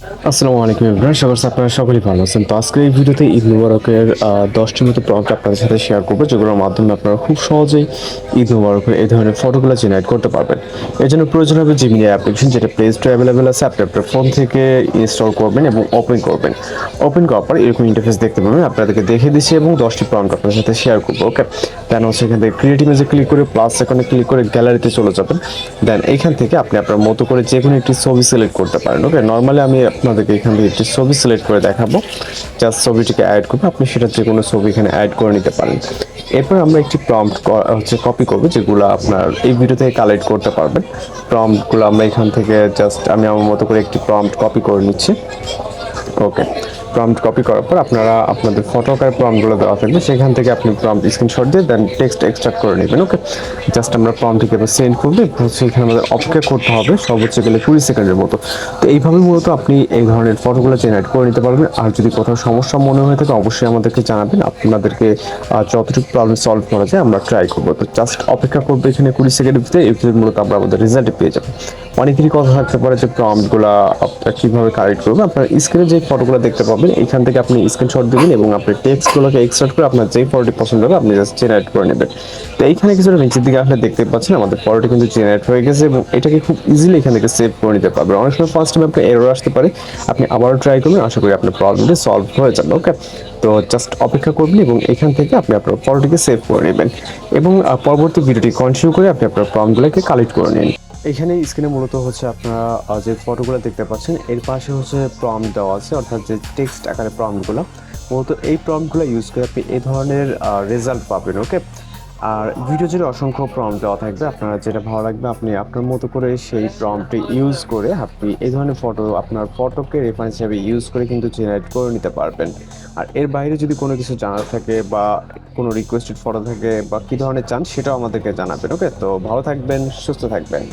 আসসালামু আলাইকুম এভরিওয়ান, আশা করছি আপনারা সকলেই ভালো আছেন। তো আজকের এই ভিডিওতে ঈদ মুবারকের 10টি মতো প্রম্পট আপনাদের সাথে শেয়ার করবো, যেগুলোর মাধ্যমে আপনারা খুব সহজেই ঈদ মুবারকের এই ধরনের ফটোগুলো জেনারেট করতে পারবেন। এর জন্য প্রয়োজন হবে জিমিনি অ্যাপ্লিকেশন, যেটা প্লে স্টোরে অ্যাভেলেবেল আছে। আপনি আপনার ফোন থেকে ইনস্টল করবেন এবং ওপেন করবেন। ওপেন করার পর এরকম ইন্টারফেস দেখতে পাবেন। আপনাদেরকে দেখে দিচ্ছি এবং 10টি প্রম্পট আপনাদের সাথে শেয়ার করবো। ওকে, দেন হচ্ছে এখান থেকে ক্রিয়েট ইমেজে ক্লিক করে প্লাস এখানে ক্লিক করে গ্যালারিতে চলে যাবেন। দেন এখান থেকে আপনি আপনার মতো করে যে কোনো একটি ছবি সিলেক্ট করতে পারেন। ওকে, নর্মালি আমি আপনাদেরকে এখান থেকে একটি ছবি সিলেক্ট করে দেখাবো। জাস্ট ছবিটিকে অ্যাড করবো, আপনি সেটা যে কোনো ছবি এখানে অ্যাড করে নিতে পারেন। এরপর আমরা একটি প্রম্পট হচ্ছে কপি করবো, যেগুলো আপনার এই ভিডিও থেকে কালেক্ট করতে পারবেন। প্রম্পটগুলো আমরা এখান থেকে জাস্ট আমি আমার মতো করে একটি প্রম্পট কপি করে নিচ্ছি। ওকে, প্রম্পট কপি করার পর আপনারা আপনাদের ফটো আকার প্রম্পটগুলো দেওয়া থাকবে, সেখান থেকে আপনি প্রম্পট স্ক্রিনশট দিয়ে দেন টেক্সট এক্সট্রাক্ট করে নেবেন। ওকে, জাস্ট আমরা প্রম্পটটিকে এবার সেন্ড করবো। সেখানে আমাদের অপেক্ষা করতে হবে সর্বোচ্চ গেলে 20 সেকেন্ডের মতো। তো এইভাবে মূলত আপনি এই ধরনের ফটোগুলো জেনারেট করে নিতে পারবেন। আর যদি কোথাও সমস্যা মনে হয়ে থাকে অবশ্যই আমাদেরকে জানাবেন। আপনাদেরকে যতটুকু প্রবলেম সলভ করা যায় আমরা ট্রাই করবো। তো জাস্ট অপেক্ষা করবো এখানে 20 সেকেন্ডের ভিতরে, এর ভিতরে মূলত আমরা আমাদের রেজাল্ট পেয়ে যাবো। অনেকেরই কথা থাকতে পারে যে প্রম্পটগুলো আপনারা কীভাবে কালেক্ট করবেন। আপনার স্ক্রিনে যে ফটোগুলো দেখতে পাবেন এখান থেকে আপনি স্ক্রিনশট দিবেন এবং আপনার টেক্সটগুলোকে এক্সট্রাক্ট করে আপনার যেই ফটোটি পছন্দ হবে আপনি জাস্ট জেনারেট করে নেবেন। তো এইখানে কিছুটা নিচের দিকে আসলে দেখতে পাচ্ছেন আমাদের ফটোটি কিন্তু জেনারেট হয়ে গেছে এবং এটাকে খুব ইজিলি এখান থেকে সেভ করে নিতে পারবেন। অনেক সময় ফার্স্ট টাইম আপনার এরর আসতে পারে, আপনি আবারও ট্রাই করবেন, আশা করি আপনার প্রবলেমটি সলভ হয়ে যাবে। ওকে, তো জাস্ট অপেক্ষা করবেন এবং এখান থেকে আপনি আপনার ফটোটিকে সেভ করে নেবেন এবং পরবর্তী ভিডিওটি কন্টিনিউ করে আপনি আপনার প্রম্পটগুলোকে কালেক্ট করে নিন। এখানে স্ক্রিনে মূলত হচ্ছে আপনারা যে ফটোগুলো দেখতে পাচ্ছেন এর পাশে হচ্ছে প্রম্পট দেওয়া আছে, অর্থাৎ যে টেক্সট আকারে প্রম্পটগুলো, মূলত এই প্রম্পটগুলো ইউজ করে আপনি এই ধরনের রেজাল্ট পাবেন। ওকে, আর ভিডিও জুড়ে অসংখ্য প্রম্পট দেওয়া থাকবে, আপনারা যেটা ভালো লাগবে আপনি আপনার মতো করে সেই প্রম্পটটি ইউজ করে আপনি এই ধরনের ফটো আপনার ফটোকে রেফারেন্স হিসেবে ইউজ করে কিন্তু জেনারেট করে নিতে পারবেন। আর এর বাইরে যদি কোনো কিছু জানার থাকে বা কোনো রিকোয়েস্টেড ফটো থাকে বা কী ধরনের চান সেটাও আমাদেরকে জানাবেন। ওকে, তো ভালো থাকবেন, সুস্থ থাকবেন।